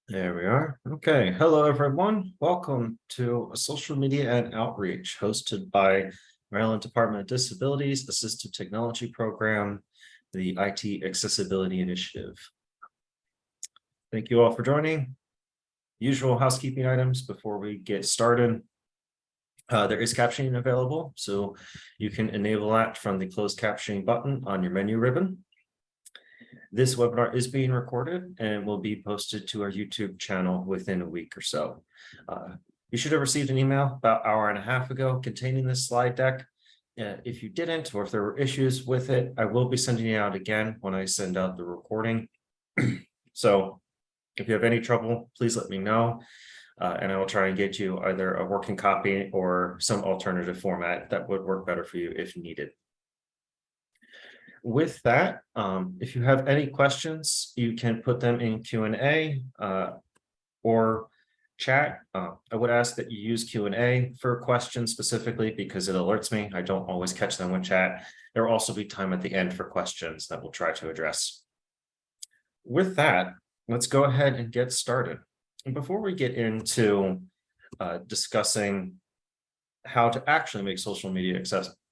There we are. Okay. Hello, everyone. Welcome to Social Media and Outreach, hosted by Maryland Department of Disabilities Assistive Technology Program, the IT Accessibility Initiative. Thank you all for joining. Usual housekeeping items before we get started. There is captioning available, so you can enable that from the closed captioning button on your menu ribbon. This webinar is being recorded and will be posted to our YouTube channel within a week or so. You should have received an email about an hour and a half ago containing this slide deck. If you didn't, or if there were issues with it, I will be sending it out again when I send out the recording. So if you have any trouble, please let me know. And I will try and get you either a working copy or some alternative format that would work better for you if needed. With that, if you have any questions, you can put them in Q&A or chat. I would ask that you use Q&A for questions specifically because it alerts me. I don't always catch them with chat. There will also be time at the end for questions that we'll try to address. With that, let's go ahead and get started. And before we get into discussing how to actually make social media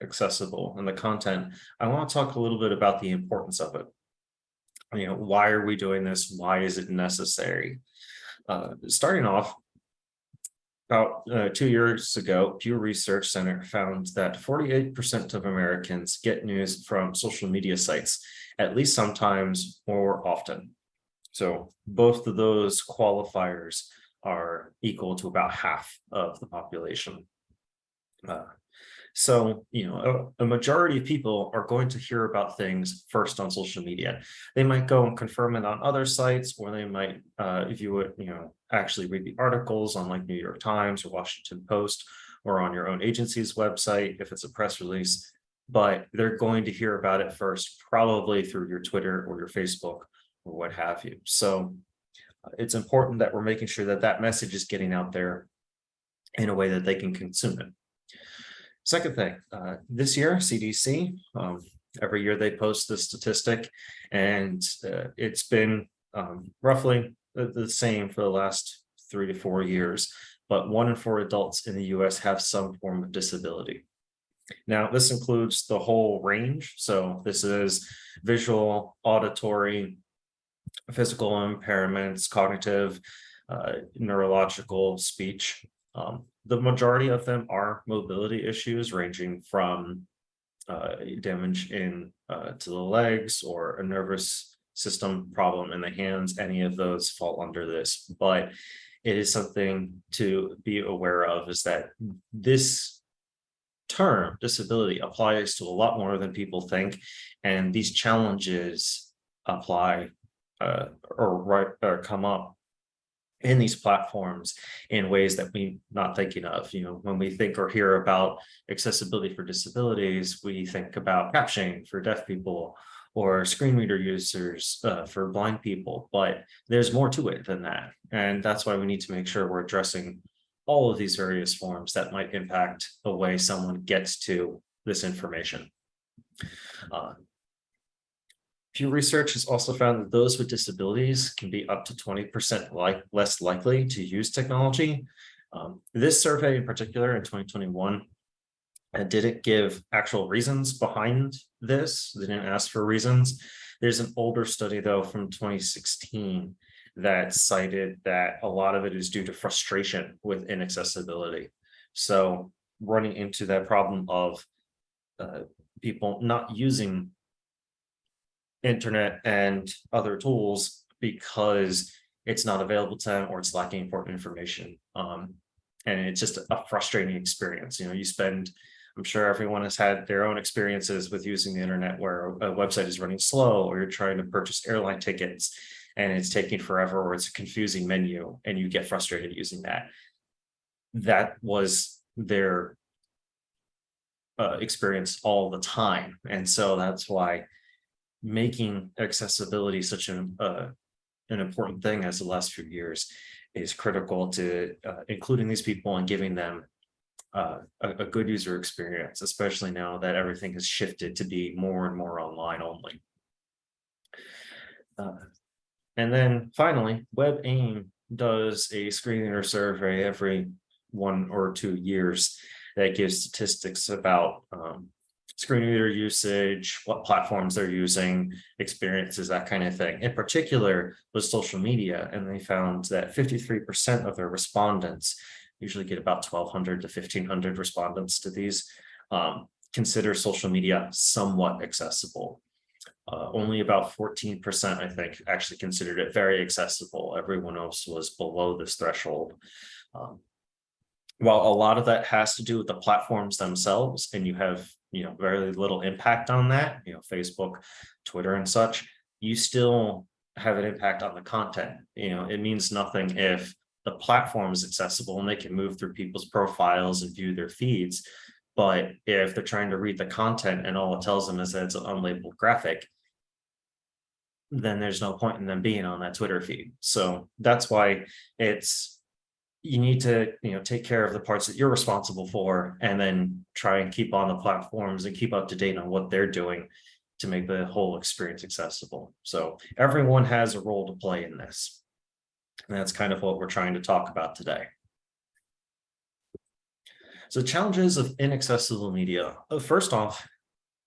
accessible and the content, I want to talk a little bit about the importance of it. Why are we doing this? Why is it necessary? Starting off, about 2 years ago, Pew Research Center found that 48% of Americans get news from social media sites, at least sometimes more often. So both of those qualifiers are equal to about half of the population. So, a majority of people are going to hear about things first on social media. They might go and confirm it on other sites, or they might view it, actually read the articles on like New York Times or Washington Post or on your own agency's website if it's a press release. But they're going to hear about it first, probably through your Twitter or your Facebook or what have you. So it's important that we're making sure that that message is getting out there in a way that they can consume it. Second thing, this year, CDC, every year they post this statistic, and it's been roughly the same for the last 3 to 4 years, but 1 in 4 adults in the US have some form of disability. Now, this includes the whole range. So this is visual, auditory, physical impairments, cognitive, neurological, speech. The majority of them are mobility issues ranging from damage to the legs or a nervous system problem in the hands. Any of those fall under this, but it is something to be aware of, is that this term disability applies to a lot more than people think, and these challenges apply or come up in these platforms in ways that we're not thinking of. When we think or hear about accessibility for disabilities, we think about captioning for deaf people or screen reader users for blind people, but there's more to it than that. And that's why we need to make sure we're addressing all of these various forms that might impact the way someone gets to this information. Pew Research has also found that those with disabilities can be up to 20% less likely to use technology. This survey in particular in 2021 didn't give actual reasons behind this. They didn't ask for reasons. There's an older study, though, from 2016 that cited that a lot of it is due to frustration with inaccessibility. So running into that problem of people not using internet and other tools because it's not available to them or it's lacking important information. And it's just a frustrating experience. I'm sure everyone has had their own experiences with using the internet where a website is running slow, or you're trying to purchase airline tickets and it's taking forever, or it's a confusing menu and you get frustrated using that. That was their experience all the time. And so that's why making accessibility such an important thing as the last few years is critical to including these people and giving them a good user experience, especially now that everything has shifted to be more and more online only. And then finally, WebAIM does a screen reader survey every 1 or 2 years that gives statistics about screen reader usage, what platforms they're using, experiences, that kind of thing. In particular, with social media, and they found that 53% of their respondents usually get about 1,200 to 1,500 respondents to these, consider social media somewhat accessible. Only about 14%, I think, actually considered it very accessible. Everyone else was below this threshold. Um, while a lot of that has to do with the platforms themselves, and you have, very little impact on that, Facebook, Twitter, and such, you still have an impact on the content. It means nothing if the platform is accessible and they can move through people's profiles and view their feeds. But if they're trying to read the content and all it tells them is that it's an unlabeled graphic, then there's no point in them being on that Twitter feed. So that's why you need to, take care of the parts that you're responsible for, and then try and keep on the platforms and keep up to date on what they're doing to make the whole experience accessible. So everyone has a role to play in this. And that's kind of what we're trying to talk about today. So challenges of inaccessible media. First off,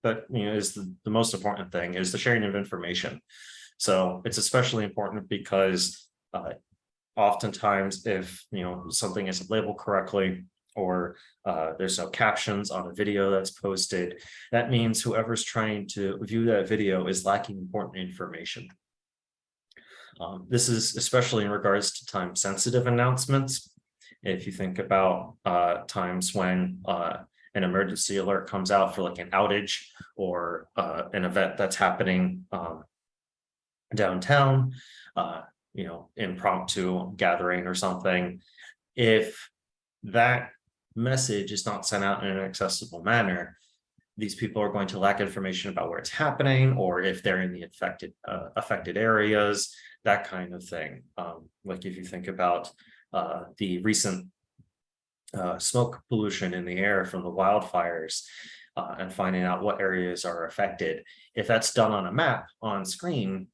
that is the most important thing, is the sharing of information. So it's especially important because oftentimes if something isn't labeled correctly, or there's no captions on a video that's posted, that means whoever's trying to view that video is lacking important information. This is especially in regards to time sensitive announcements. If you think about times when an emergency alert comes out for like an outage, or an event that's happening downtown, impromptu gathering or something, if that message is not sent out in an accessible manner, these people are going to lack information about where it's happening, or if they're in the affected areas, that kind of thing. Like if you think about the recent smoke pollution in the air from the wildfires, and finding out what areas are affected. If that's done on a map on screen,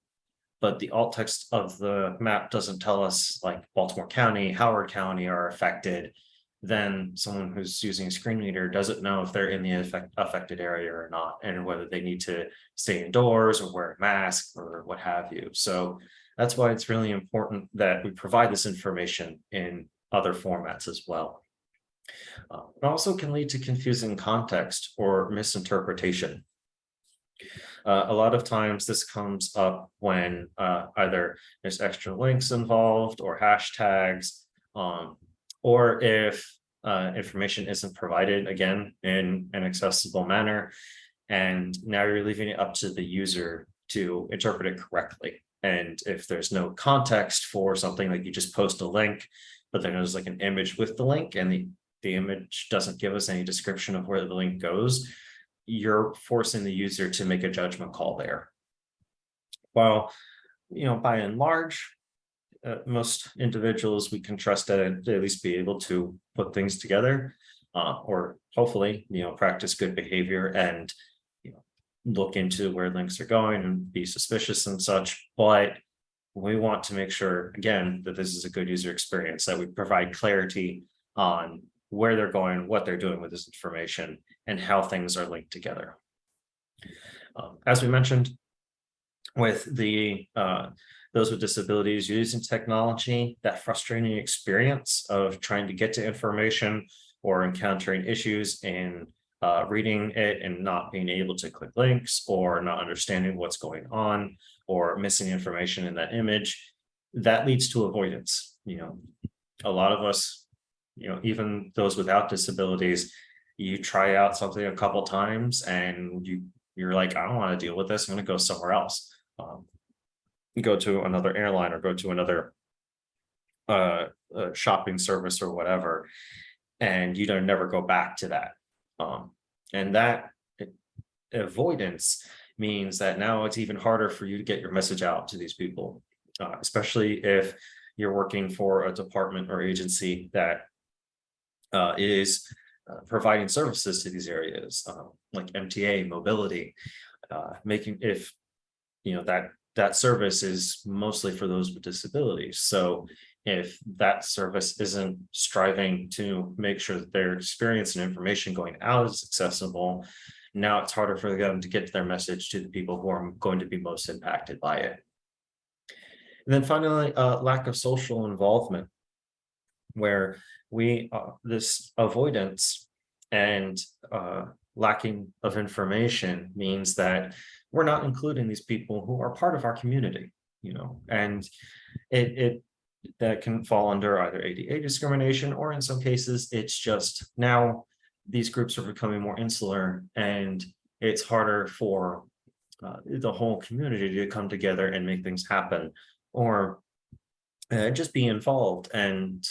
but the alt text of the map doesn't tell us like Baltimore County, Howard County are affected, then someone who's using a screen reader doesn't know if they're in the affected area or not, and whether they need to stay indoors or wear a mask or what have you. So that's why it's really important that we provide this information in other formats as well. It also can lead to confusing context or misinterpretation. A lot of times this comes up when either there's extra links involved or hashtags, or if information isn't provided, again, in an accessible manner, and now you're leaving it up to the user to interpret it correctly. And if there's no context for something, like you just post a link, but then there's like an image with the link, and the image doesn't give us any description of where the link goes, you're forcing the user to make a judgment call there. While, by and large, most individuals we can trust to at least be able to put things together, or hopefully, practice good behavior and, look into where links are going and be suspicious and such. But we want to make sure, again, that this is a good user experience, that we provide clarity on where they're going, what they're doing with this information, and how things are linked together. As we mentioned, with the those with disabilities using technology, that frustrating experience of trying to get to information or encountering issues in reading it and not being able to click links, or not understanding what's going on, or missing information in that image, that leads to avoidance. A lot of us, even those without disabilities, you try out something a couple times and you're like, I don't want to deal with this, I'm going to go somewhere else. Go to another airline, or go to another shopping service or whatever, and you don't never go back to that. And that avoidance means that now it's even harder for you to get your message out to these people, especially if you're working for a department or agency that is providing services to these areas, like MTA, mobility, making, if that service is mostly for those with disabilities. So if that service isn't striving to make sure that their experience and information going out is accessible, now it's harder for them to get their message to the people who are going to be most impacted by it. And then finally, lack of social involvement, where this avoidance and lacking of information means that we're not including these people who are part of our community, and it that can fall under either ADA discrimination, or in some cases, it's just now these groups are becoming more insular, and it's harder for the whole community to come together and make things happen, or just be involved and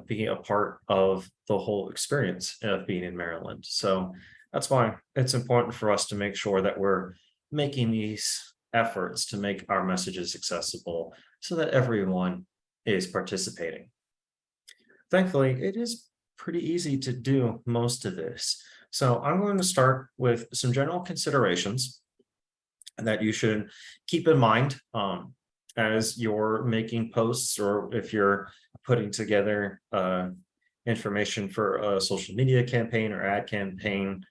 be a part of the whole experience of being in Maryland. So that's why it's important for us to make sure that we're making these efforts to make our messages accessible so that everyone is participating. Thankfully, it is pretty easy to do most of this. So I'm going to start with some general considerations that you should keep in mind as you're making posts, or if you're putting together information for a social media campaign or ad campaign.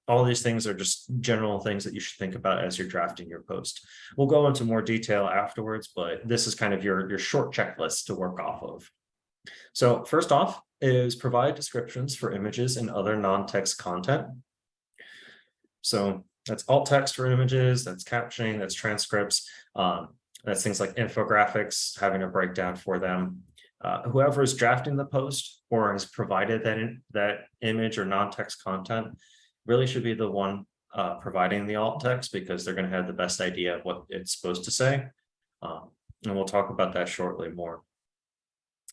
All these things are just general things that you should think about as you're drafting your post. We'll go into more detail afterwards, but this is kind of your short checklist to work off of. So first off is provide descriptions for images and other non-text content. So that's alt text for images, that's captioning, that's transcripts, that's things like infographics, having a breakdown for them. Whoever is drafting the post or has provided that image or non-text content really should be the one providing the alt text, because they're going to have the best idea of what it's supposed to say. And we'll talk about that shortly more.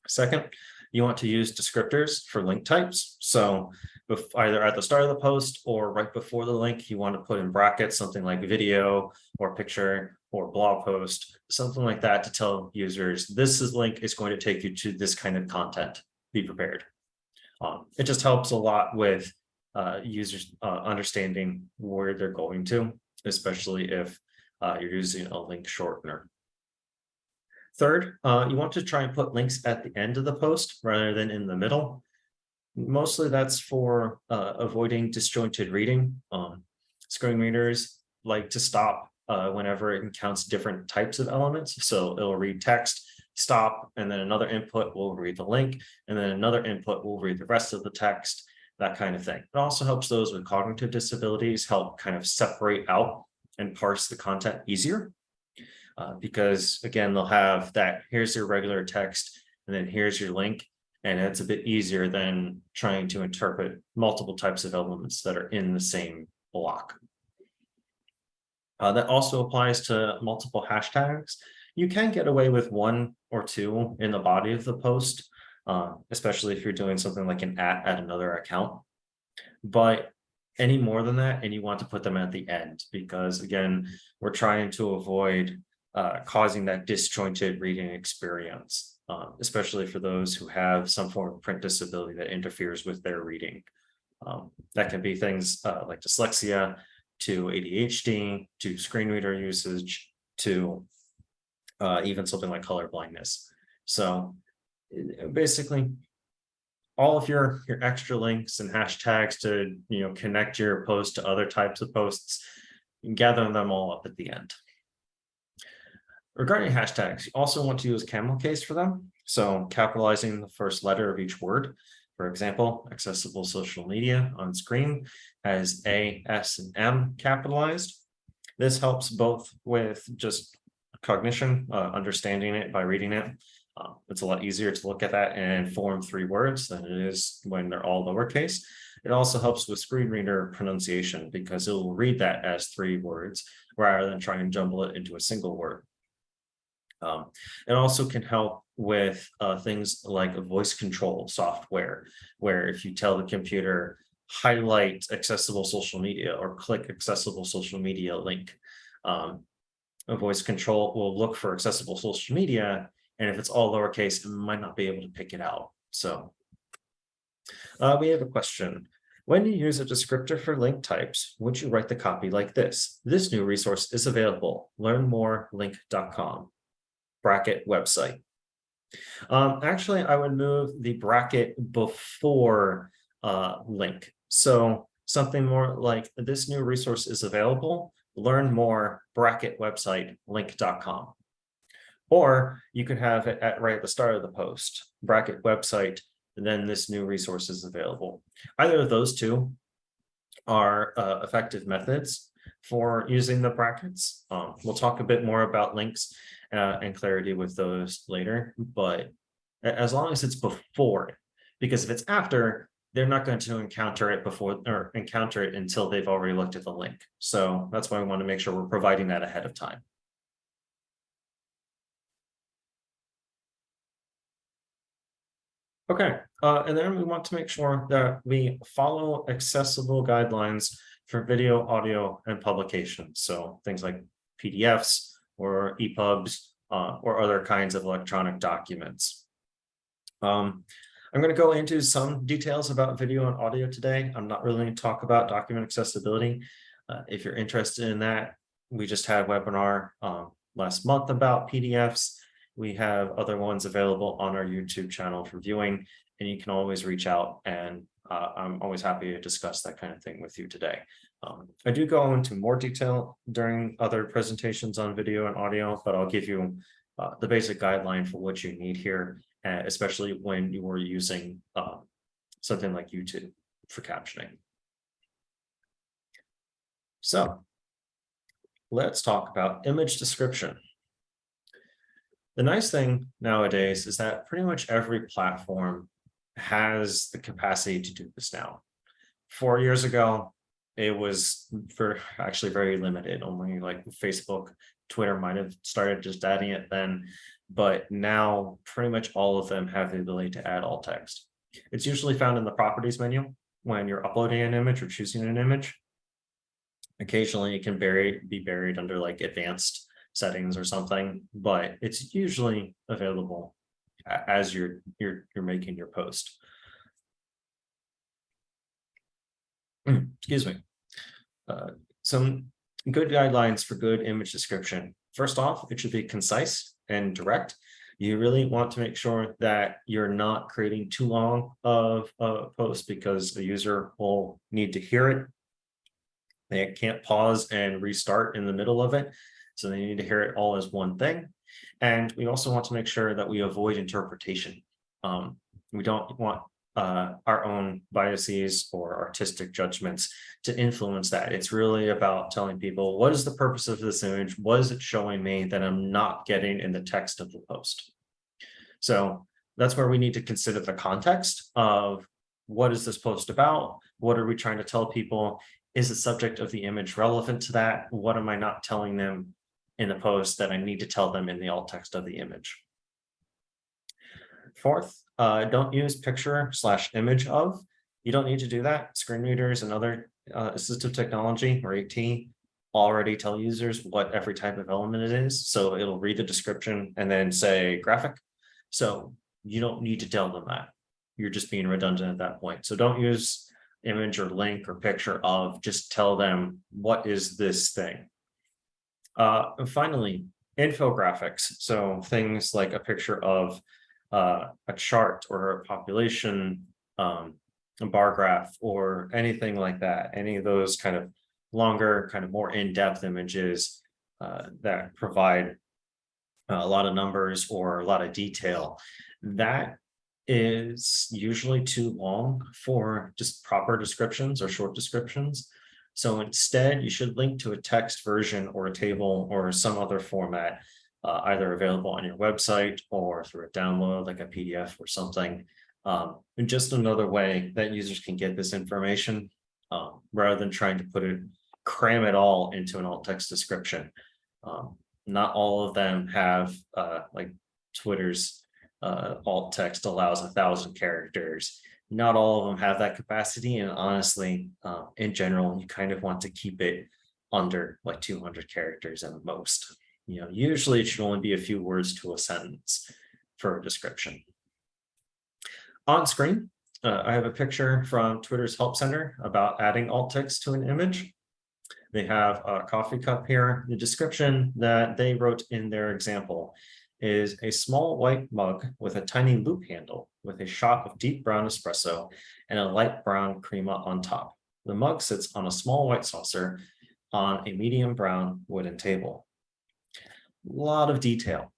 Second, you want to use descriptors for link types. So either at the start of the post or right before the link, you want to put in brackets something like video or picture or blog post, something like that, to tell users this link is going to take you to this kind of content. Be prepared. It just helps a lot with users understanding where they're going to, especially if you're using a link shortener. Third, you want to try and put links at the end of the post rather than in the middle. Mostly that's for avoiding disjointed reading. Screen readers like to stop whenever it encounters different types of elements. So it'll read text, stop, and then another input will read the link, and then another input will read the rest of the text, that kind of thing. It also helps those with cognitive disabilities help kind of separate out and parse the content easier. Because again, they'll have that, here's your regular text, and then here's your link. And it's a bit easier than trying to interpret multiple types of elements that are in the same block. That also applies to multiple hashtags. You can get away with one or two in the body of the post, especially if you're doing something like an at another account. But any more than that, and you want to put them at the end, because again, we're trying to avoid causing that disjointed reading experience, especially for those who have some form of print disability that interferes with their reading. That can be things like dyslexia, to ADHD, to screen reader usage, to even something like color blindness. So basically, all of your extra links and hashtags to connect your post to other types of posts, you can gather them all up at the end. Regarding hashtags, you also want to use camel case for them. So capitalizing the first letter of each word. For example, accessible social media on screen has A, S, and M capitalized. This helps both with just cognition, understanding it by reading it. It's a lot easier to look at that and form 3 words than it is when they're all lowercase. It also helps with screen reader pronunciation, because it will read that as 3 words rather than try and jumble it into a single word. It also can help with things like a voice control software, where if you tell the computer, highlight accessible social media or click accessible social media link, a voice control will look for accessible social media, and if it's all lowercase, it might not be able to pick it out. So we have a question. When you use a descriptor for link types, would you write the copy like this? This new resource is available. Learn more, link.com. Bracket website. Actually, I would move the bracket before link. So something more like this new resource is available. Learn more bracket website link.com. Or you could have it right at the start of the post, bracket website, and then this new resource is available. Either of those two are effective methods for using the brackets. We'll talk a bit more about links and clarity with those later, but as long as it's before it, because if it's after, they're not going to encounter it before or encounter it until they've already looked at the link. So that's why we want to make sure we're providing that ahead of time. Okay, and then we want to make sure that we follow accessible guidelines for video, audio, and publication. So things like PDFs or EPUBs or other kinds of electronic documents. I'm going to go into some details about video and audio today. I'm not really going to talk about document accessibility. If you're interested in that, we just had a webinar last month about PDFs. We have other ones available on our YouTube channel for viewing, and you can always reach out, and I'm always happy to discuss that kind of thing with you today. I do go into more detail during other presentations on video and audio, but I'll give you the basic guideline for what you need here, especially when you are using something like YouTube for captioning. So let's talk about image description. The nice thing nowadays is that pretty much every platform has the capacity to do this now. 4 years ago, it was actually very limited. Only like Facebook, Twitter might have started just adding it then, but now pretty much all of them have the ability to add alt text. It's usually found in the properties menu when you're uploading an image or choosing an image. Occasionally it can be buried under like advanced settings or something, but it's usually available as you're making your post. Excuse me. Some good guidelines for good image description. First off, it should be concise and direct. You really want to make sure that you're not creating too long of a post because the user will need to hear it. They can't pause and restart in the middle of it. So they need to hear it all as one thing. And we also want to make sure that we avoid interpretation. We don't want our own biases or artistic judgments to influence that. It's really about telling people, what is the purpose of this image? What is it showing me that I'm not getting in the text of the post? So that's where we need to consider the context of what is this post about? What are we trying to tell people? Is the subject of the image relevant to that? What am I not telling them in the post that I need to tell them in the alt text of the image? Fourth, don't use picture/image of. You don't need to do that. Screen readers and other assistive technology or AT already tell users what every type of element it is. So it'll read the description and then say graphic. So you don't need to tell them that. You're just being redundant at that point. So don't use image or link or picture of, just tell them what is this thing. And finally, infographics. So things like a picture of a chart or a population, a bar graph, or anything like that. Any of those kind of longer, kind of more in-depth images that provide a lot of numbers or a lot of detail. That is usually too long for just proper descriptions or short descriptions. So instead, you should link to a text version or a table or some other format, either available on your website or through a download like a PDF or something. And just another way that users can get this information rather than trying to cram it all into an alt text description. Not all of them have like Twitter's alt text allows 1,000 characters. Not all of them have that capacity, and honestly, in general, you kind of want to keep it under like 200 characters at most. Usually it should only be a few words to a sentence for a description. On screen, I have a picture from Twitter's Help Center about adding alt text to an image. They have a coffee cup here. The description that they wrote in their example is a small white mug with a tiny loop handle with a shot of deep brown espresso and a light brown crema on top. The mug sits on a small white saucer on a medium brown wooden table. A lot of detail.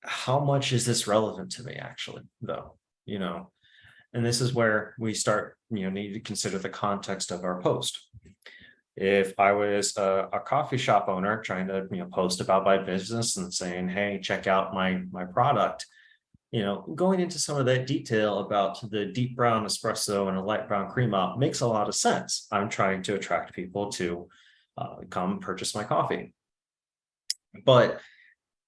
How much is this relevant to me actually, though? You know, and this is where we start, need to consider the context of our post. If I was a coffee shop owner trying to, post about my business and saying, hey, check out my product, going into some of that detail about the deep brown espresso and a light brown crema makes a lot of sense. I'm trying to attract people to come purchase my coffee. But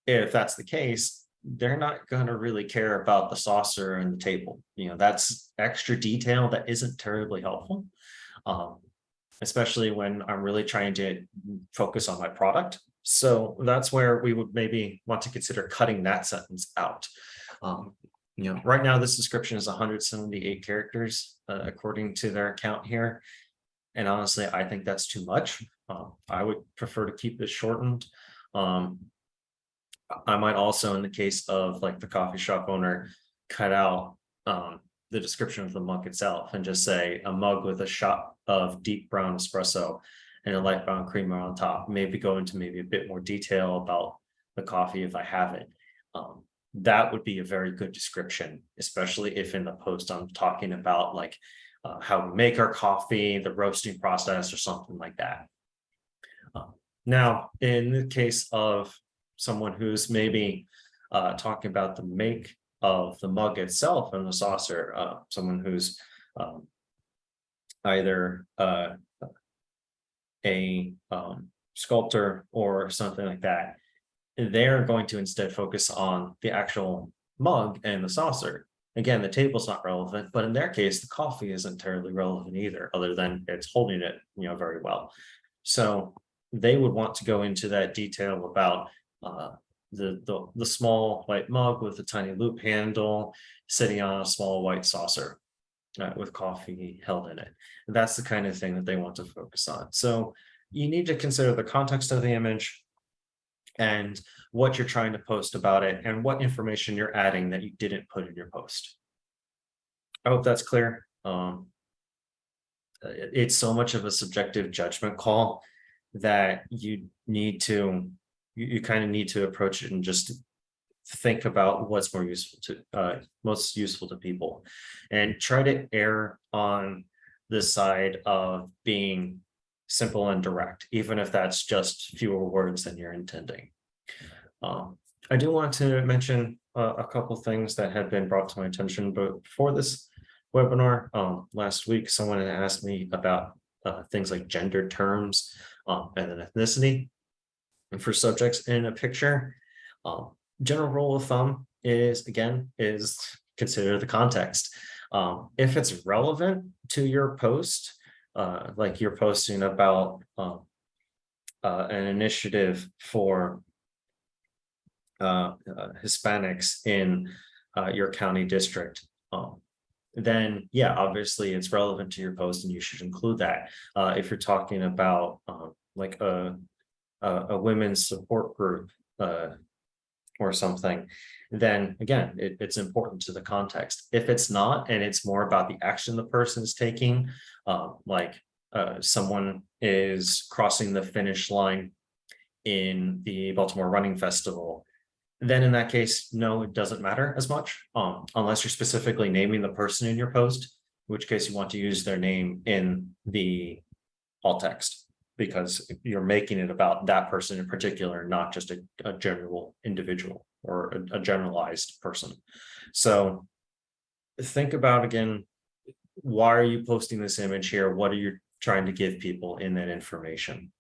if that's the case, they're not going to really care about the saucer and the table. That's extra detail that isn't terribly helpful, um, especially when I'm really trying to focus on my product. So that's where we would maybe want to consider cutting that sentence out. Um, right now, this description is 178 characters, according to their account here. And honestly, I think that's too much. I would prefer to keep this shortened. Um, I might also, in the case of like the coffee shop owner, cut out the description of the mug itself and just say a mug with a shot of deep brown espresso and a light brown creamer on top. Maybe go into maybe a bit more detail about the coffee if I have it. That would be a very good description, especially if in the post I'm talking about like how we make our coffee, the roasting process, or something like that. Now, in the case of someone who's maybe talking about the make of the mug itself and the saucer, someone who's either a sculptor or something like that, they're going to instead focus on the actual mug and the saucer. Again, the table's not relevant, but in their case, the coffee isn't terribly relevant either, other than it's holding it, very well. So they would want to go into that detail about uh, the small white mug with a tiny loop handle sitting on a small white saucer with coffee held in it. And that's the kind of thing that they want to focus on. So you need to consider the context of the image and what you're trying to post about it and what information you're adding that you didn't put in your post. I hope that's clear. It's so much of a subjective judgment call that you kind of need to approach it and just think about what's most useful to people and try to err on the side of being simple and direct, even if that's just fewer words than you're intending. I do want to mention a couple things that have been brought to my attention, but before this webinar, last week, someone had asked me about things like gender terms and then ethnicity and for subjects in a picture. General rule of thumb is consider the context. If it's relevant to your post, like you're posting about an initiative for Hispanics in your county district, then yeah, obviously it's relevant to your post and you should include that. If you're talking about like a women's support group or something, then again, it's important to the context. If it's not, and it's more about the action the person is taking, like someone is crossing the finish line in the Baltimore Running Festival, then in that case, no, it doesn't matter as much, unless you're specifically naming the person in your post, in which case you want to use their name in the alt text, because you're making it about that person in particular, not just a general individual or a generalized person. So think about, again, why are you posting this image here? What are you trying to give people in that information?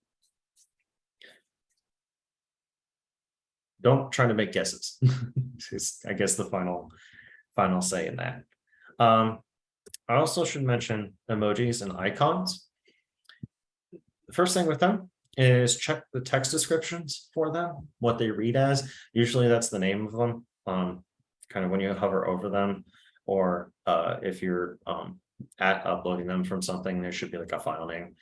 Don't try to make guesses. Is, I guess, the final say in that. I also should mention emojis and icons. The first thing with them is check the text descriptions for them, what they read as. Usually that's the name of them, kind of when you hover over them, or if you're at uploading them from something, there should be like a file name.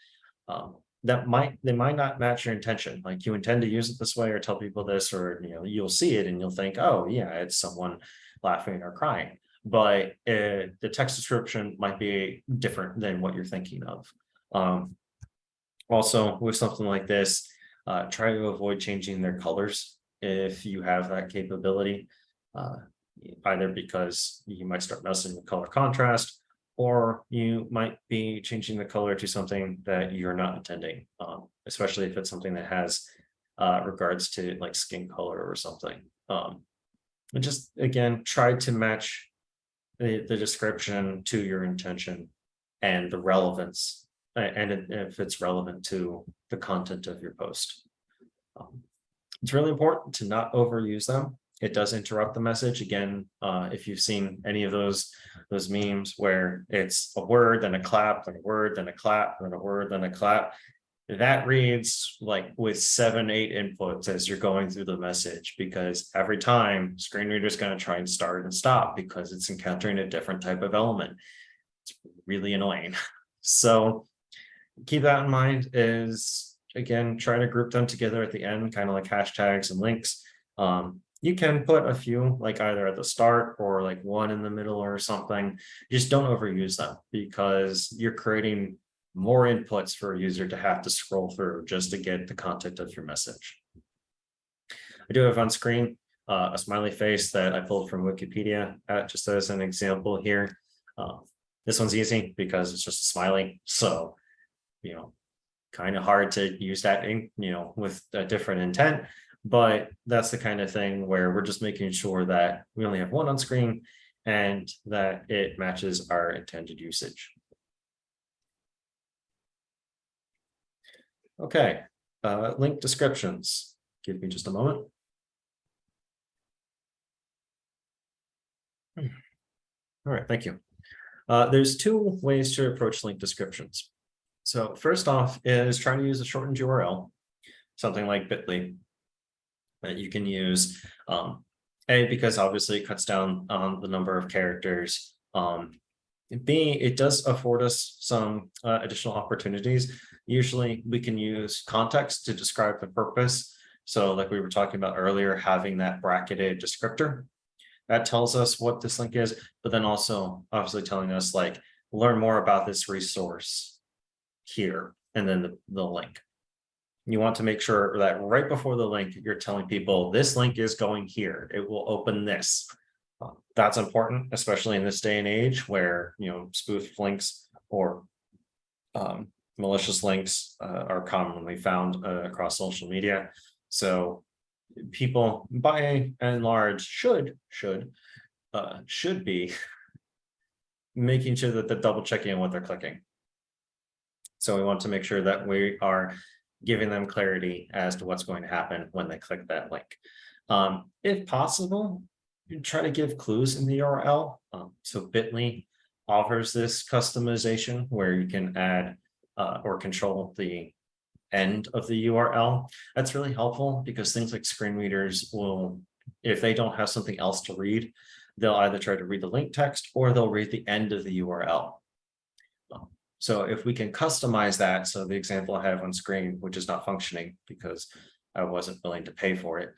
they might not match your intention. Like you intend to use it this way or tell people this, or you'll see it and you'll think, oh yeah, it's someone laughing or crying. But the text description might be different than what you're thinking of. Um, Also, with something like this, try to avoid changing their colors if you have that capability, uh, either because you might start messing with color contrast, or you might be changing the color to something that you're not intending, especially if it's something that has regards to like skin color or something. And just again, try to match the description to your intention and the relevance, if it's relevant to the content of your post. Um, it's really important to not overuse them. It does interrupt the message. Again, if you've seen any of those memes where it's a word, then a clap, then a word, then a clap, then a word, then a clap, that reads like with 7, 8 inputs as you're going through the message, because every time screen reader is going to try and start and stop because it's encountering a different type of element. It's really annoying. So keep that in mind. Is again, try to group them together at the end, kind of like hashtags and links. You can put a few like either at the start or like one in the middle or something. Just don't overuse them, because you're creating more inputs for a user to have to scroll through just to get the content of your message. I do have on screen a smiley face that I pulled from Wikipedia, just as an example here. This one's easy because it's just a smiley. So, kind of hard to use that with a different intent, but that's the kind of thing where we're just making sure that we only have one on screen and that it matches our intended usage. Okay, link descriptions. Give me just a moment. All right, thank you. There's two ways to approach link descriptions. So first off is trying to use a shortened URL, something like bit.ly that you can use. A, because obviously it cuts down on the number of characters. B, it does afford us some additional opportunities. Usually we can use context to describe the purpose. So like we were talking about earlier, having that bracketed descriptor that tells us what this link is, but then also obviously telling us like, learn more about this resource here, and then the link. You want to make sure that right before the link, you're telling people this link is going here. It will open this. That's important, especially in this day and age where, spoofed links or malicious links are commonly found across social media. So people by and large should be making sure that they're double checking on what they're clicking. So we want to make sure that we are giving them clarity as to what's going to happen when they click that link. If possible, try to give clues in the URL. So bit.ly offers this customization where you can add or control the end of the URL. That's really helpful because things like screen readers will, if they don't have something else to read, they'll either try to read the link text or they'll read the end of the URL. So if we can customize that, so the example I have on screen, which is not functioning because I wasn't willing to pay for it,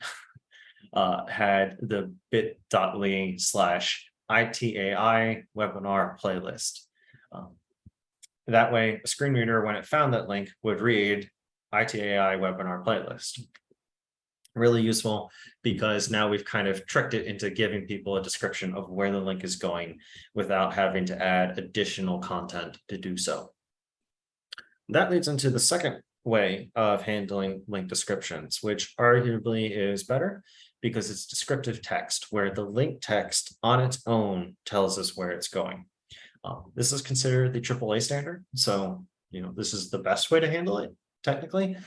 had the bit.ly/ITAI webinar playlist. That way, a screen reader, when it found that link, would read ITAI webinar playlist. Really useful because now we've kind of tricked it into giving people a description of where the link is going without having to add additional content to do so. That leads into the second way of handling link descriptions, which arguably is better because it's descriptive text, where the link text on its own tells us where it's going. This is considered the AAA standard. So, this is the best way to handle it technically.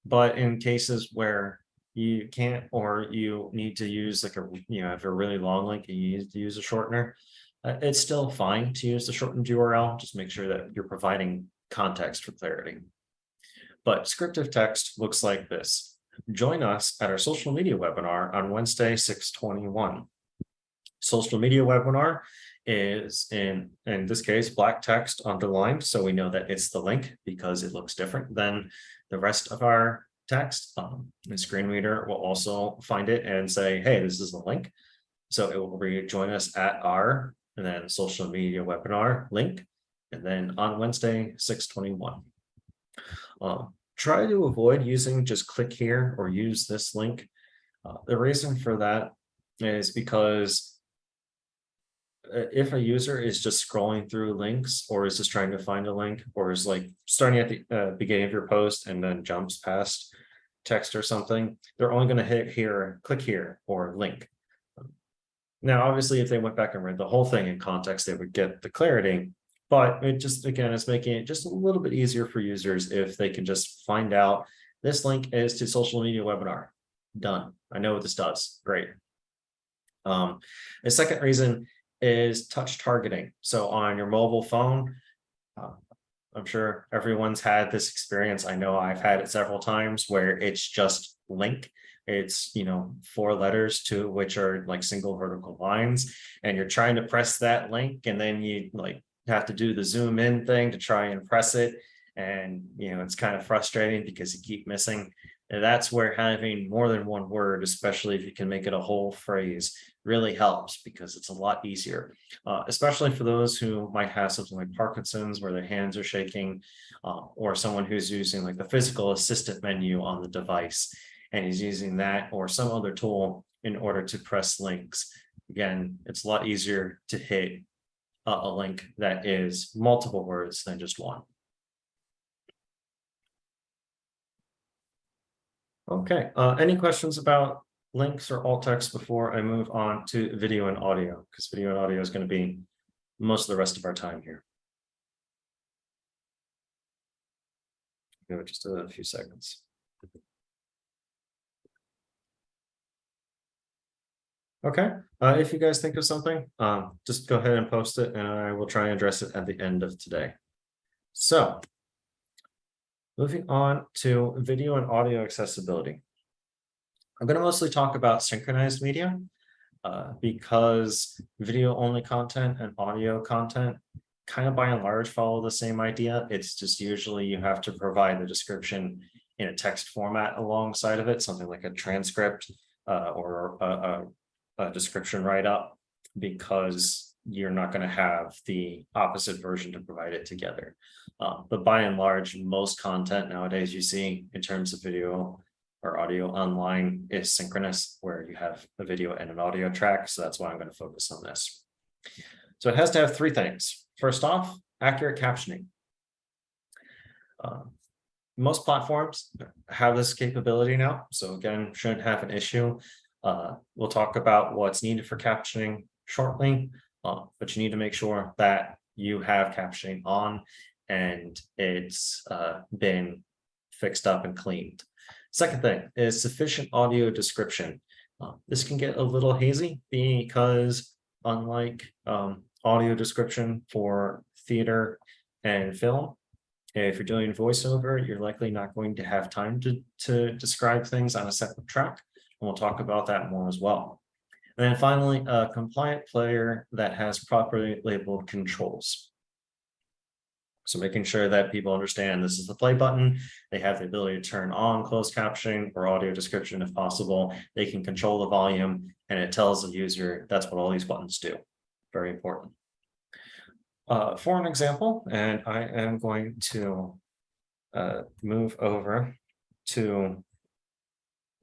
But in cases where you can't, or you need to use like have a really long link and you need to use a shortener, it's still fine to use the shortened URL. Just make sure that you're providing context for clarity. But descriptive text looks like this. Join us at our social media webinar on Wednesday, 6/21. Social media webinar is in this case, black text underlined. So we know that it's the link because it looks different than the rest of our text. The screen reader will also find it and say, hey, this is the link. So it will rejoin us at our, and then social media webinar link. And then on Wednesday, 6/21. Try to avoid using just click here or use this link. The reason for that is because if a user is just scrolling through links or is just trying to find a link or is like starting at the beginning of your post and then jumps past text or something, they're only going to hit here, click here or link. Now, obviously, if they went back and read the whole thing in context, they would get the clarity. But it just, again, is making it just a little bit easier for users if they can just find out this link is to social media webinar. Done. I know what this does. Great. The second reason is touch targeting. So on your mobile phone, I'm sure everyone's had this experience. I know I've had it several times where it's just link. It's, 4 letters to which are like single vertical lines, and you're trying to press that link, and then you like have to do the zoom in thing to try and press it. And, it's kind of frustrating because you keep missing. And that's where having more than one word, especially if you can make it a whole phrase, really helps because it's a lot easier, especially for those who might have something like Parkinson's where their hands are shaking, or someone who's using like the physical assistant menu on the device and is using that or some other tool in order to press links. Again, it's a lot easier to hit a link that is multiple words than just one. Okay, any questions about links or alt text before I move on to video and audio? Because video and audio is going to be most of the rest of our time here. Give it just a few seconds. Okay, if you guys think of something, just go ahead and post it and I will try and address it at the end of today. So, moving on to video and audio accessibility. I'm going to mostly talk about synchronized media because video only content and audio content kind of by and large follow the same idea. It's just usually you have to provide the description in a text format alongside of it, something like a transcript or a description write-up, because you're not going to have the opposite version to provide it together. But by and large, most content nowadays you see in terms of video or audio online is synchronous, where you have a video and an audio track. So that's why I'm going to focus on this. So it has to have 3 things. First off, accurate captioning. Most platforms have this capability now. So again, shouldn't have an issue. We'll talk about what's needed for captioning shortly, but you need to make sure that you have captioning on and it's been fixed up and cleaned. Second thing is sufficient audio description. This can get a little hazy because unlike audio description for theater and film, if you're doing voiceover, you're likely not going to have time to describe things on a separate track. And we'll talk about that more as well. And then finally, a compliant player that has properly labeled controls. So making sure that people understand this is the play button, they have the ability to turn on closed captioning or audio description if possible. They can control the volume and it tells the user that's what all these buttons do. Very important. For an example, and I am going to move over to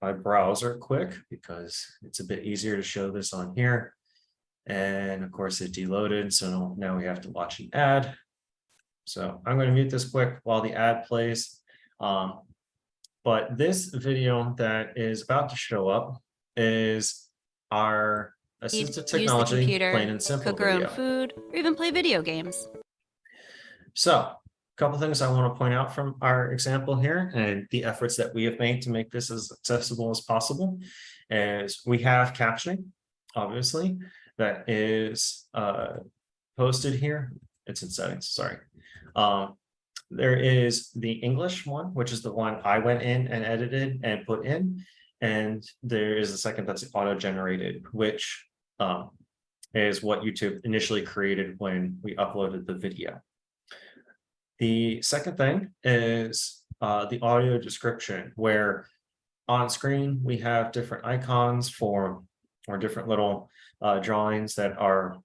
my browser quick because it's a bit easier to show this on here. And of course it deloaded, so now we have to watch an ad. So I'm going to mute this quick while the ad plays. But this video that is about to show up is our assistive technology, use the computer, plain and simple cook our video. own food, or even play video games. So a couple things I want to point out from our example here and the efforts that we have made to make this as accessible as possible is we have captioning, obviously, that is posted here. It's in settings, sorry. There is the English one, which is the one I went in and edited and put in. And there is a second that's auto-generated, which is what YouTube initially created when we uploaded the video. The second thing is the audio description, where on screen we have different icons for or different little drawings that are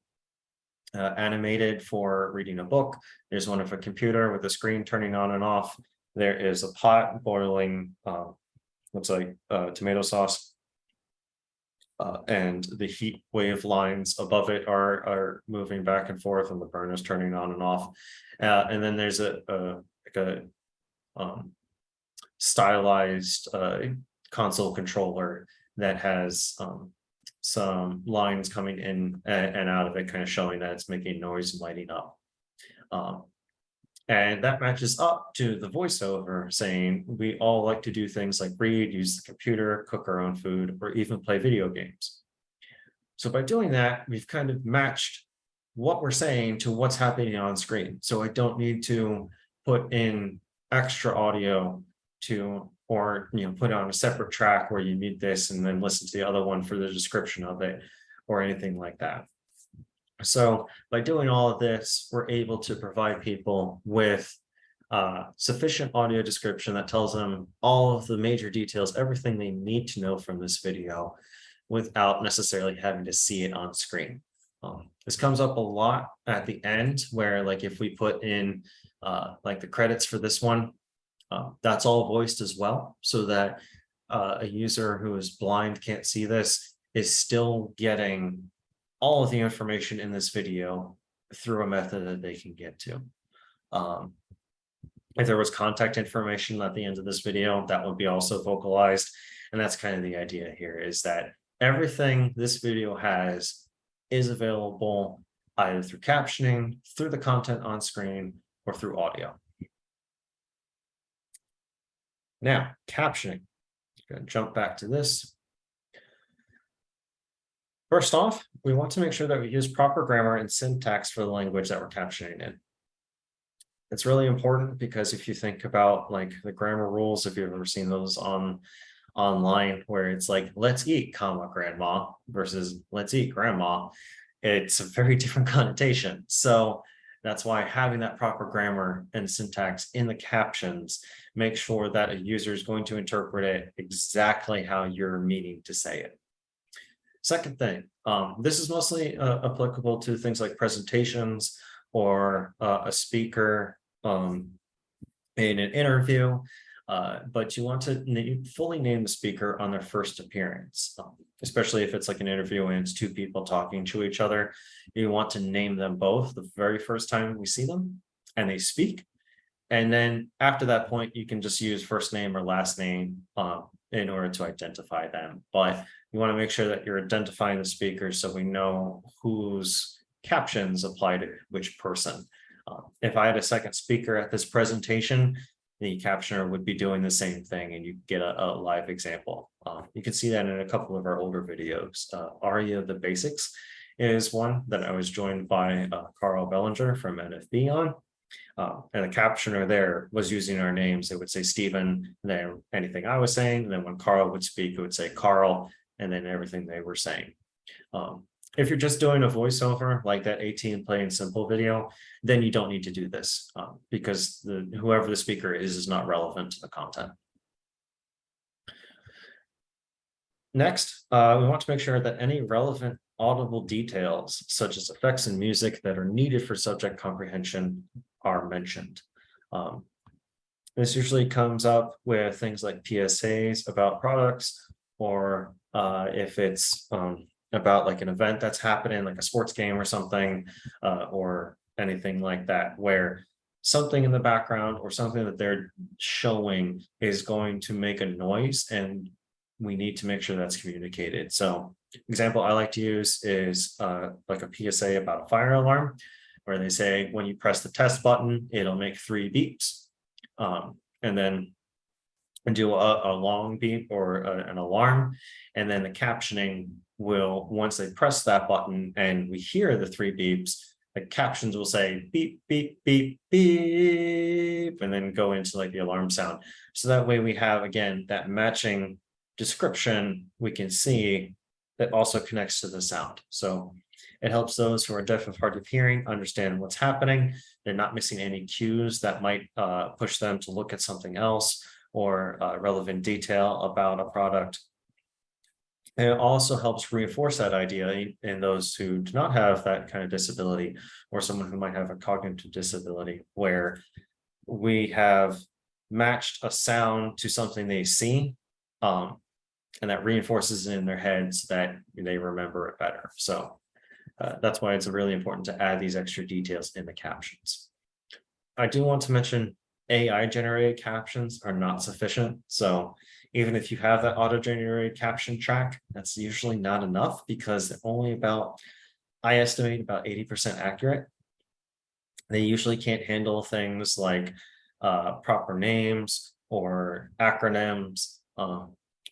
animated for reading a book. There's one of a computer with the screen turning on and off. There is a pot boiling, looks like tomato sauce. And the heat wave lines above it are moving back and forth, and the burner's turning on and off. And then there's like a stylized console controller that has some lines coming in and out of it, kind of showing that it's making noise and lighting up. And that matches up to the voiceover saying we all like to do things like read, use the computer, cook our own food, or even play video games. So by doing that, we've kind of matched what we're saying to what's happening on screen. So I don't need to put in extra audio to, or put on a separate track where you need this and then listen to the other one for the description of it or anything like that. So by doing all of this, we're able to provide people with sufficient audio description that tells them all of the major details, everything they need to know from this video without necessarily having to see it on screen. This comes up a lot at the end where, like, if we put in like the credits for this one, that's all voiced as well, so that a user who is blind, can't see this, is still getting all of the information in this video through a method that they can get to. If there was contact information at the end of this video, that would be also vocalized. And that's kind of the idea here, is that everything this video has is available either through captioning, through the content on screen, or through audio. Now, captioning. I'm going to jump back to this. First off, we want to make sure that we use proper grammar and syntax for the language that we're captioning in. It's really important because if you think about like the grammar rules, if you've ever seen those online, where it's like, let's eat, comma, grandma, versus let's eat, grandma, it's a very different connotation. So that's why having that proper grammar and syntax in the captions makes sure that a user is going to interpret it exactly how you're meaning to say it. Second thing, this is mostly applicable to things like presentations or a speaker in an interview, but you want to fully name the speaker on their first appearance, especially if it's like an interview and it's two people talking to each other. You want to name them both the very first time we see them and they speak. And then after that point, you can just use first name or last name in order to identify them. But you want to make sure that you're identifying the speaker so we know whose captions apply to which person. If I had a second speaker at this presentation, the captioner would be doing the same thing, and you get a live example. You can see that in a couple of our older videos. Aria the Basics is one that I was joined by Carl Bellinger from NFB on. And the captioner there was using our names. It would say Stephen, and then anything I was saying. And then when Carl would speak, it would say Carl, and then everything they were saying. If you're just doing a voiceover like that 18 plain simple video, then you don't need to do this because whoever the speaker is not relevant to the content. Next, we want to make sure that any relevant audible details, such as effects and music that are needed for subject comprehension, are mentioned. This usually comes up with things like PSAs about products, or if it's about like an event that's happening, like a sports game or something, or anything like that, where something in the background or something that they're showing is going to make a noise, and we need to make sure that's communicated. So example I like to use is like a PSA about a fire alarm, where they say when you press the test button, it'll make 3 beeps, and then do a long beep or an alarm, and then the captioning will, once they press that button and we hear the 3 beeps, the captions will say beep, beep, beep, beep, and then go into like the alarm sound. So that way we have, again, that matching description. We can see that also connects to the sound. So it helps those who are deaf of hard of hearing understand what's happening. They're not missing any cues that might push them to look at something else or relevant detail about a product. And it also helps reinforce that idea in those who do not have that kind of disability, or someone who might have a cognitive disability, where we have matched a sound to something they see, um, and that reinforces it in their heads that they remember it better. So that's why it's really important to add these extra details in the captions. I do want to mention AI generated captions are not sufficient. So even if you have that auto generated caption track, that's usually not enough because they're only about, I estimate, about 80% accurate. They usually can't handle things like proper names or acronyms,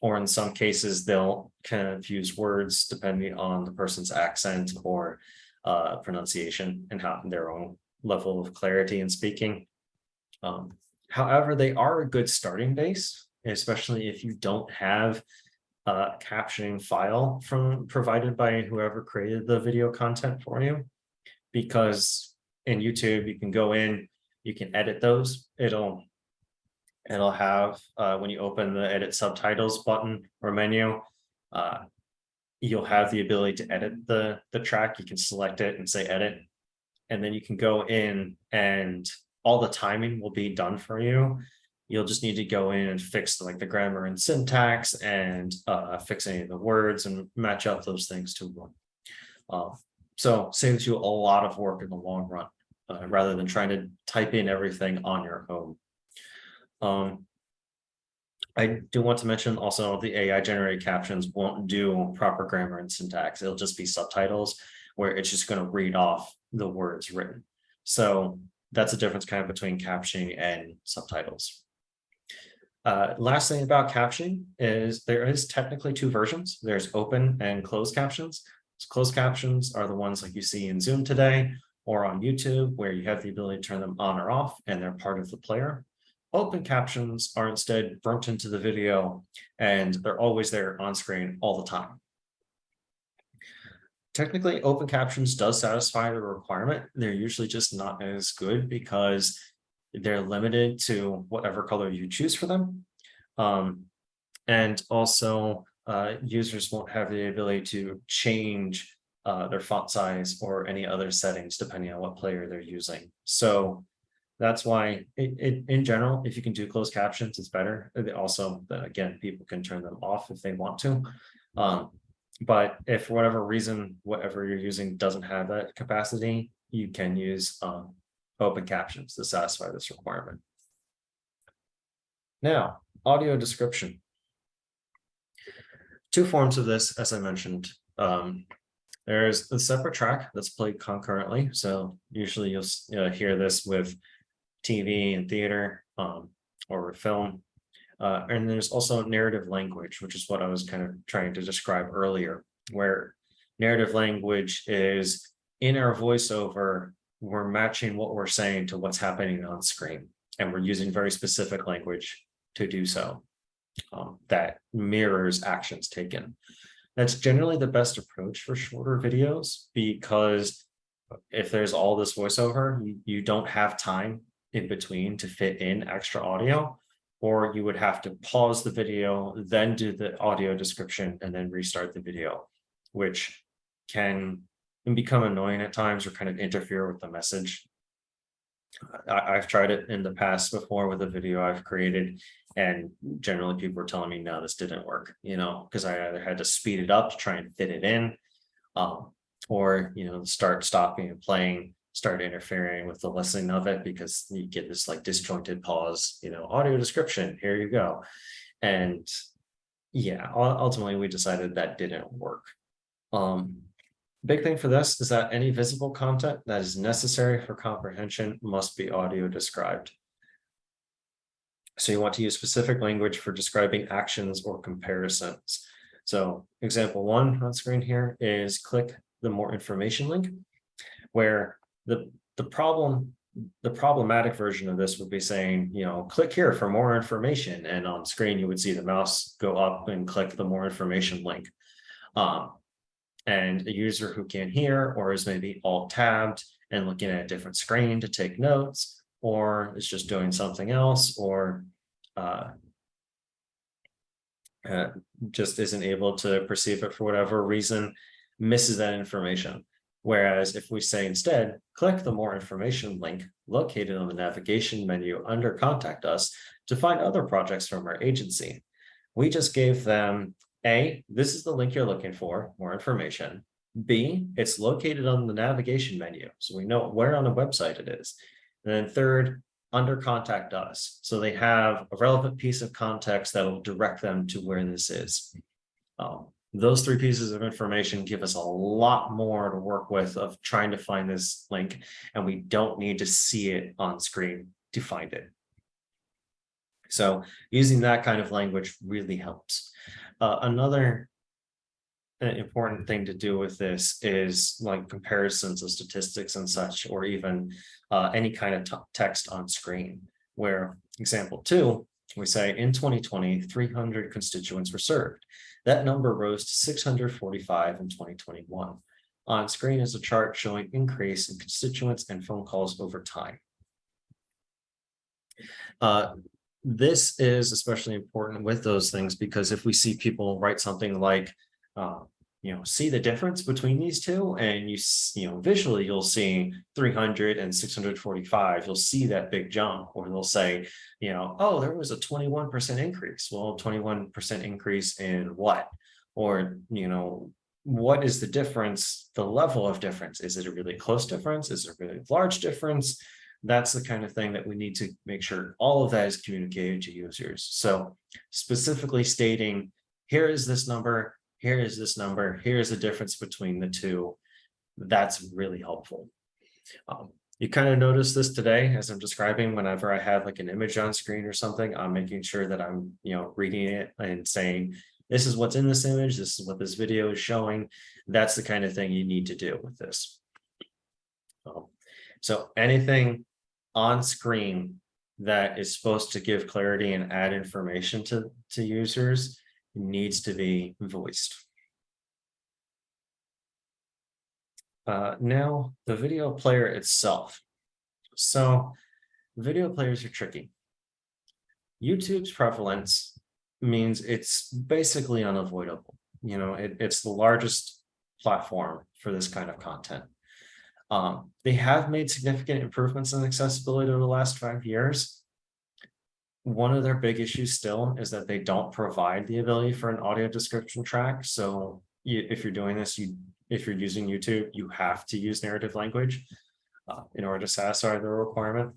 or in some cases, they'll kind of use words depending on the person's accent or pronunciation and how their own level of clarity in speaking. However, they are a good starting base, especially if you don't have a captioning file from provided by whoever created the video content for you, because in YouTube you can go in, you can edit those. It'll have when you open the edit subtitles button or menu, you'll have the ability to edit the track. You can select it and say edit, and then you can go in and all the timing will be done for you. You'll just need to go in and fix like the grammar and syntax and fix any of the words and match up those things to one. So saves you a lot of work in the long run, rather than trying to type in everything on your own. I do want to mention also the AI generated captions won't do proper grammar and syntax. It'll just be subtitles where it's just going to read off the words written. So that's the difference kind of between captioning and subtitles. Last thing about captioning is there is technically two versions. There's open and closed captions. So closed captions are the ones like you see in Zoom today or on YouTube, where you have the ability to turn them on or off and they're part of the player. Open captions are instead burnt into the video and they're always there on screen all the time. Technically, open captions does satisfy the requirement. They're usually just not as good because they're limited to whatever color you choose for them. And also, users won't have the ability to change their font size or any other settings depending on what player they're using. So that's why in general, if you can do closed captions, it's better. Also, again, people can turn them off if they want to. But if for whatever reason, whatever you're using doesn't have that capacity, you can use open captions to satisfy this requirement. Now, audio description. Two forms of this, as I mentioned. There's a separate track that's played concurrently. So usually you'll hear this with TV and theater or film. And there's also narrative language, which is what I was kind of trying to describe earlier, where narrative language is in our voiceover, we're matching what we're saying to what's happening on screen. And we're using very specific language to do so that mirrors actions taken. That's generally the best approach for shorter videos, because if there's all this voiceover, you don't have time in between to fit in extra audio, or you would have to pause the video, then do the audio description, and then restart the video, which can become annoying at times or kind of interfere with the message. I've tried it in the past before with a video I've created, and generally people were telling me, no, this didn't work, because I either had to speed it up to try and fit it in, or, start stopping and playing, start interfering with the listening of it, because you get this like disjointed pause, audio description, here you go. And yeah, ultimately we decided that didn't work. Big thing for this is that any visible content that is necessary for comprehension must be audio described. So you want to use specific language for describing actions or comparisons. So example 1 on screen here is click the more information link, where the problematic version of this would be saying, click here for more information. And on screen, you would see the mouse go up and click the more information link. And a user who can't hear or is maybe alt tabbed and looking at a different screen to take notes, or is just doing something else, or uh, uh, just isn't able to perceive it for whatever reason, misses that information. Whereas if we say instead, click the more information link located on the navigation menu under Contact Us to find other projects from our agency. We just gave them A, this is the link you're looking for, more information. B, it's located on the navigation menu, so we know where on the website it is. And then third, under Contact Us. So they have a relevant piece of context that will direct them to where this is. Those three pieces of information give us a lot more to work with of trying to find this link, and we don't need to see it on screen to find it. So using that kind of language really helps. Another important thing to do with this is like comparisons of statistics and such, or even any kind of text on screen, where example 2, we say in 2020, 300 constituents were served. That number rose to 645 in 2021. On screen is a chart showing increase in constituents and phone calls over time. This is especially important with those things because if we see people write something like, see the difference between these two, and visually you'll see 300 and 645, you'll see that big jump, or they'll say, oh, there was a 21% increase. Well, 21% increase in what? Or, what is the difference, the level of difference? Is it a really close difference? Is it a really large difference? That's the kind of thing that we need to make sure all of that is communicated to users. So specifically stating, here is this number, here is this number, here's the difference between the two. That's really helpful. You kind of notice this today as I'm describing, whenever I have like an image on screen or something, I'm making sure that I'm, reading it and saying, this is what's in this image, this is what this video is showing. That's the kind of thing you need to do with this. So anything on screen that is supposed to give clarity and add information to users needs to be voiced. Now, the video player itself. So video players are tricky. YouTube's prevalence means it's basically unavoidable. It's the largest platform for this kind of content. They have made significant improvements in accessibility over the last 5 years. One of their big issues still is that they don't provide the ability for an audio description track. So if you're doing this, if you're using YouTube, you have to use narrative language in order to satisfy the requirement.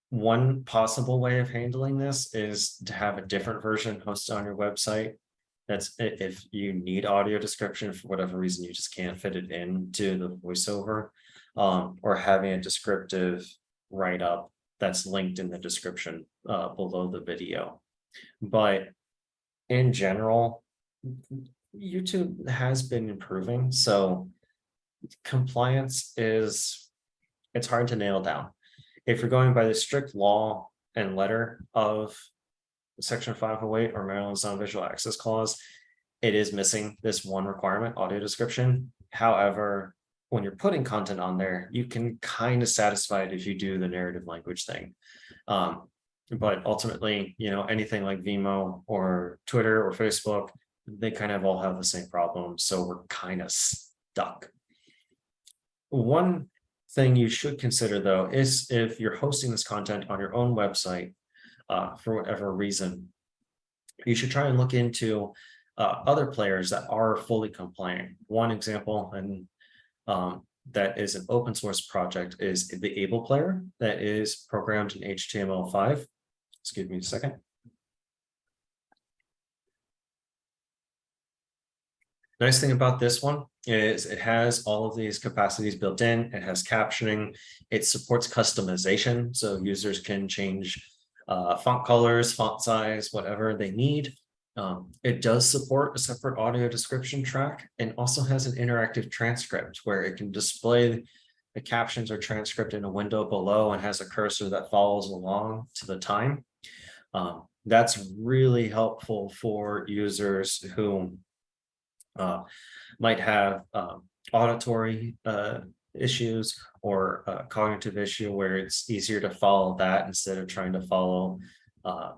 One possible way of handling this is to have a different version hosted on your website. That's if you need audio description for whatever reason, you just can't fit it into the voiceover, or having a descriptive write-up that's linked in the description below the video. But in general, YouTube has been improving. So compliance it's hard to nail down. If you're going by the strict law and letter of Section 508 or Maryland's non-visual access clause, it is missing this one requirement, audio description. However, when you're putting content on there, you can kind of satisfy it if you do the narrative language thing. But ultimately, anything like Vimeo or Twitter or Facebook, they kind of all have the same problem. So we're kind of stuck. One thing you should consider, though, is if you're hosting this content on your own website, for whatever reason, you should try and look into other players that are fully compliant. One example, and that is an open source project, is the Able player that is programmed in HTML5. Excuse me a second. Nice thing about this one is it has all of these capacities built in. It has captioning. It supports customization, so users can change font colors, font size, whatever they need. It does support a separate audio description track and also has an interactive transcript where it can display the captions or transcript in a window below and has a cursor that follows along to the time. That's really helpful for users who uh, might have auditory issues or a cognitive issue where it's easier to follow that instead of trying to follow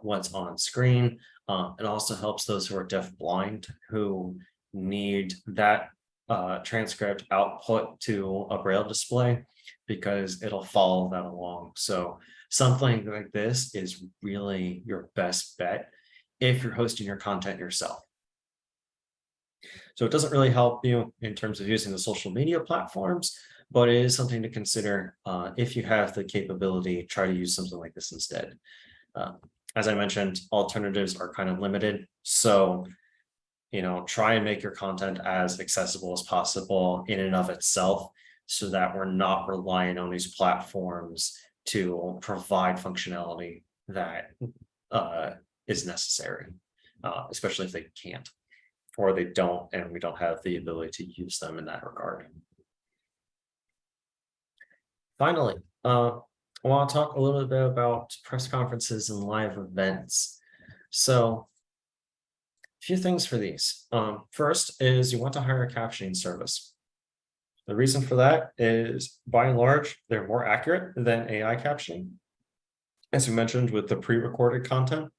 what's on screen. It also helps those who are deaf blind who need that transcript output to a braille display because it'll follow that along. So something like this is really your best bet if you're hosting your content yourself. So it doesn't really help you in terms of using the social media platforms, but it is something to consider if you have the capability, try to use something like this instead. Uh, as I mentioned, alternatives are kind of limited. So, try and make your content as accessible as possible in and of itself so that we're not relying on these platforms to provide functionality that uh, is necessary, especially if they can't or they don't, and we don't have the ability to use them in that regard. Finally, I want to talk a little bit about press conferences and live events. So, a few things for these. First is you want to hire a captioning service. The reason for that is, by and large, they're more accurate than AI captioning. As you mentioned, with the pre-recorded content,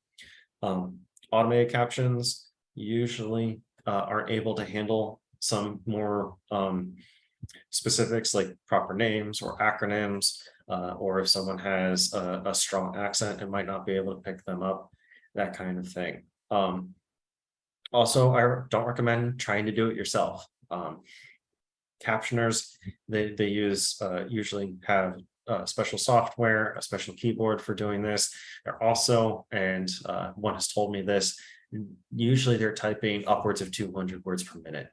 automated captions usually aren't able to handle some more specifics like proper names or acronyms, or if someone has a strong accent, it might not be able to pick them up, that kind of thing. Also, I don't recommend trying to do it yourself. Captioners, they use usually have special software, a special keyboard for doing this. They're also, and one has told me this, usually they're typing upwards of 200 words per minute,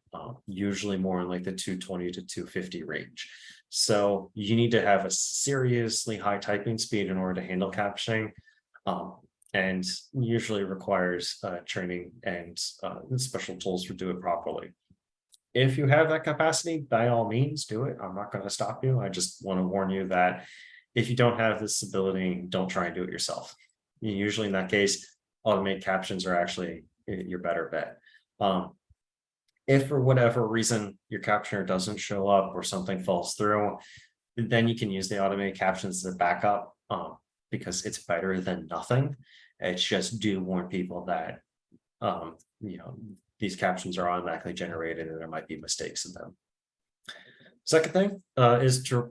usually more in like the 220 to 250 range. So you need to have a seriously high typing speed in order to handle captioning, and usually requires training and special tools to do it properly. If you have that capacity, by all means, do it. I'm not going to stop you. I just want to warn you that if you don't have this ability, don't try and do it yourself. Usually in that case, automated captions are actually your better bet. If for whatever reason your captioner doesn't show up or something falls through, then you can use the automated captions as a backup, because it's better than nothing. It's just do warn people that um, these captions are automatically generated and there might be mistakes in them. Second thing is to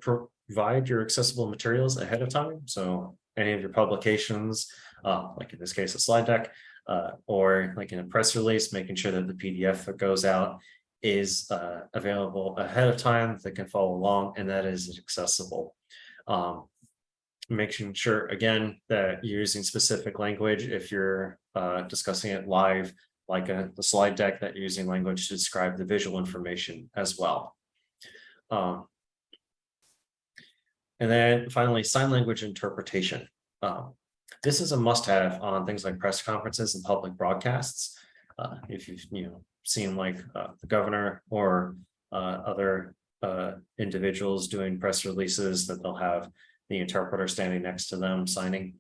provide your accessible materials ahead of time. So any of your publications, like in this case, a slide deck, or like in a press release, making sure that the PDF that goes out is available ahead of time that can follow along and that is accessible. Making sure, again, that you're using specific language if you're discussing it live, like the slide deck, that you're using language to describe the visual information as well. And then finally, sign language interpretation. This is a must-have on things like press conferences and public broadcasts. If you've seen like the governor or other individuals doing press releases, that they'll have the interpreter standing next to them signing.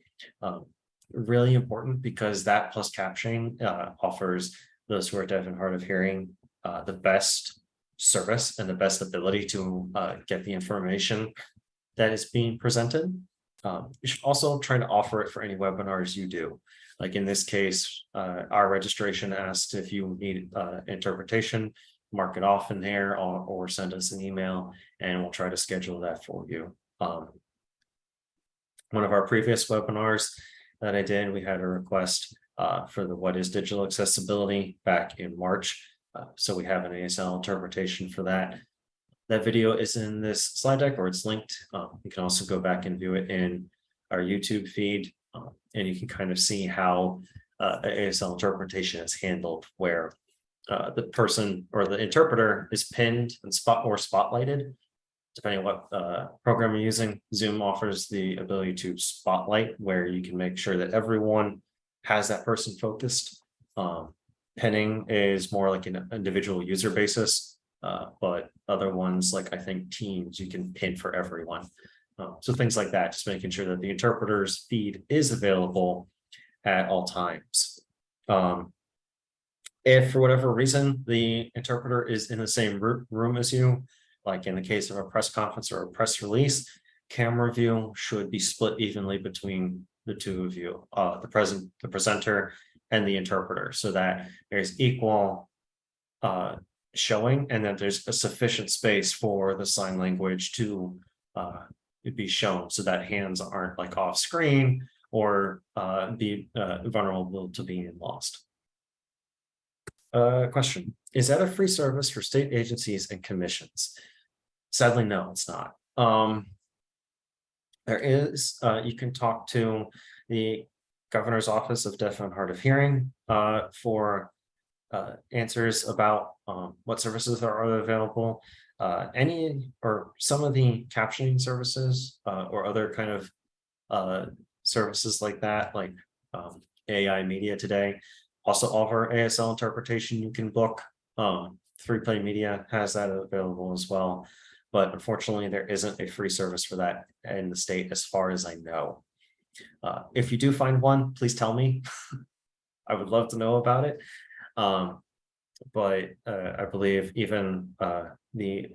Really important because that plus captioning offers those who are deaf and hard of hearing the best service and the best ability to get the information that is being presented. You should also try to offer it for any webinars you do. Like in this case, our registration asks if you need interpretation, mark it off in there or send us an email and we'll try to schedule that for you. One of our previous webinars that I did, we had a request for the what is digital accessibility back in March. So we have an ASL interpretation for that. That video is in this slide deck or it's linked. You can also go back and view it in our YouTube feed, and you can kind of see how ASL interpretation is handled, where the person or the interpreter is pinned and spotlighted. Depending on what program you're using, Zoom offers the ability to spotlight, where you can make sure that everyone has that person focused. Pinning is more like an individual user basis, but other ones, like I think Teams, you can pin for everyone. So things like that, just making sure that the interpreter's feed is available at all times. If for whatever reason the interpreter is in the same room as you, like in the case of a press conference or a press release, camera view should be split evenly between the two of you, the presenter and the interpreter, so that there's equal showing and that there's a sufficient space for the sign language to be shown, so that hands aren't like off screen or be vulnerable to being lost. Question: is that a free service for state agencies and commissions? Sadly, no, it's not. There is, you can talk to the governor's office of deaf and hard of hearing for answers about what services are available. Any or some of the captioning services or other kind of services like that, like AI Media Today, also offer ASL interpretation. You can book. 3Play Media has that available as well, but unfortunately, there isn't a free service for that in the state, as far as I know. If you do find one, please tell me. I would love to know about it. But I believe even the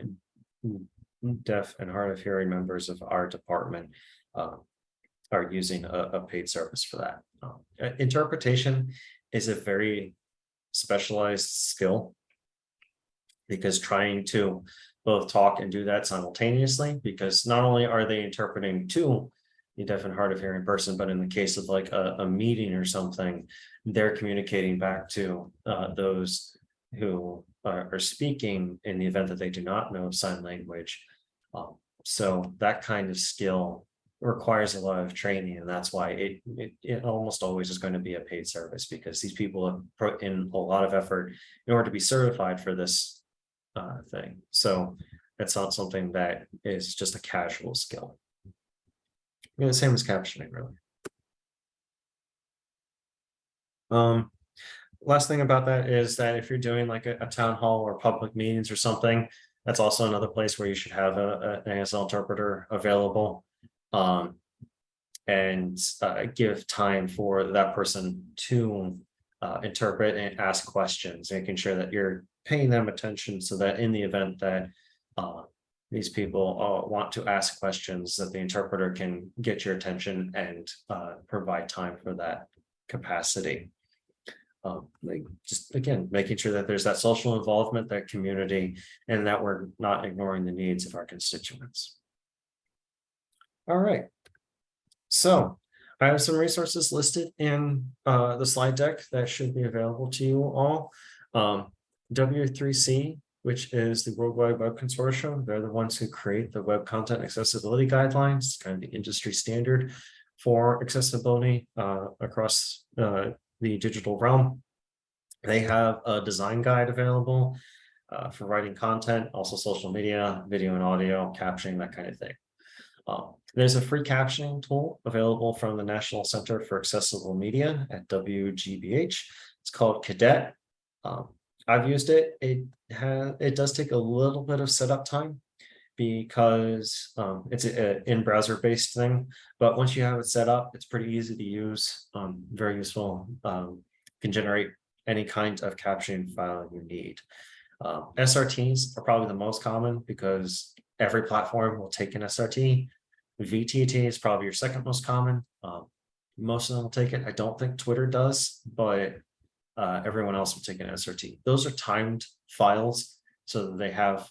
deaf and hard of hearing members of our department are using a paid service for that. Interpretation is a very specialized skill, because trying to both talk and do that simultaneously, because not only are they interpreting to the deaf and hard of hearing person, but in the case of like a meeting or something, they're communicating back to those who are speaking in the event that they do not know sign language. So that kind of skill requires a lot of training, and that's why it almost always is going to be a paid service, because these people have put in a lot of effort in order to be certified for this thing. So it's not something that is just a casual skill. The same as captioning, really. Last thing about that is that if you're doing like a town hall or public meetings or something, that's also another place where you should have an ASL interpreter available. And give time for that person to interpret and ask questions, making sure that you're paying them attention, so that in the event that these people want to ask questions, that the interpreter can get your attention and provide time for that capacity. Like just again, making sure that there's that social involvement, that community, and that we're not ignoring the needs of our constituents. All right. So I have some resources listed in the slide deck that should be available to you all. W3C, which is the World Wide Web Consortium, they're the ones who create the Web Content Accessibility Guidelines, kind of the industry standard for accessibility across the digital realm. They have a design guide available for writing content, also social media, video and audio, captioning, that kind of thing. There's a free captioning tool available from the National Center for Accessible Media at WGBH. It's called Cadet. I've used it. It does take a little bit of setup time, because it's an in-browser based thing. But once you have it set up, it's pretty easy to use, very useful. Can generate any kind of captioning file you need. SRTs are probably the most common, because every platform will take an SRT. VTT is probably your second most common. Most of them will take it. I don't think Twitter does, but everyone else will take an SRT. Those are timed files, so that they have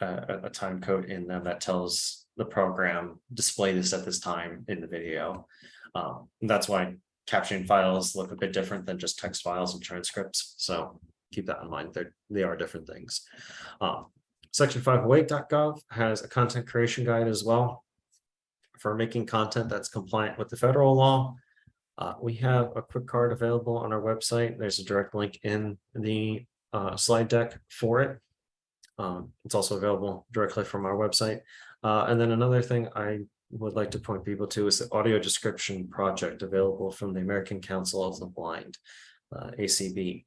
a time code in them that tells the program display this at this time in the video. That's why captioning files look a bit different than just text files and transcripts. So keep that in mind. They are different things. Section 508.gov has a content creation guide as well for making content that's compliant with the federal law. We have a quick card available on our website. There's a direct link in the slide deck for it. It's also available directly from our website. And then another thing I would like to point people to is the audio description project available from the American Council of the Blind, ACB.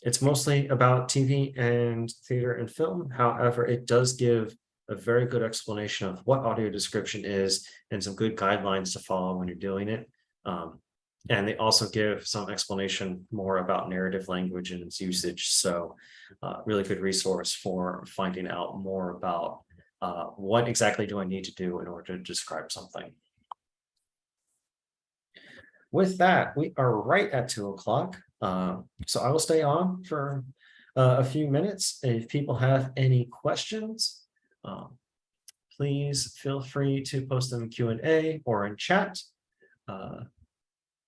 It's mostly about TV and theater and film. However, it does give a very good explanation of what audio description is and some good guidelines to follow when you're doing it. And they also give some explanation more about narrative language and its usage. So really good resource for finding out more about what exactly do I need to do in order to describe something. With that, we are right at 2 o'clock. So I will stay on for a few minutes. If people have any questions, um, please feel free to post them in Q&A or in chat. Uh,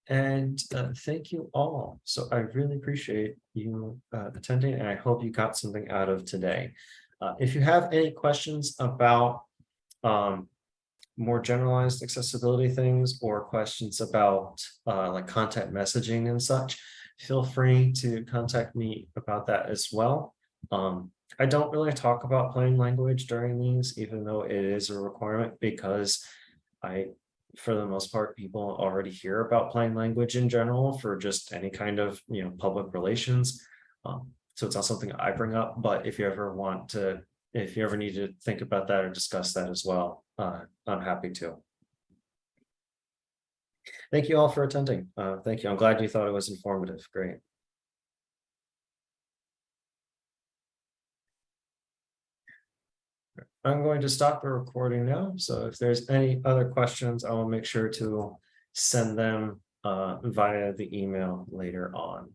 and thank you all. So I really appreciate you attending, and I hope you got something out of today. If you have any questions about um, more generalized accessibility things or questions about like content messaging and such, feel free to contact me about that as well. I don't really talk about plain language during these, even though it is a requirement, because I, for the most part, people already hear about plain language in general for just any kind of, public relations. So it's not something I bring up, but if you ever need to think about that or discuss that as well, I'm happy to. Thank you all for attending. Thank you. I'm glad you thought it was informative. Great. I'm going to stop the recording now. So if there's any other questions, I will make sure to send them via the email later on.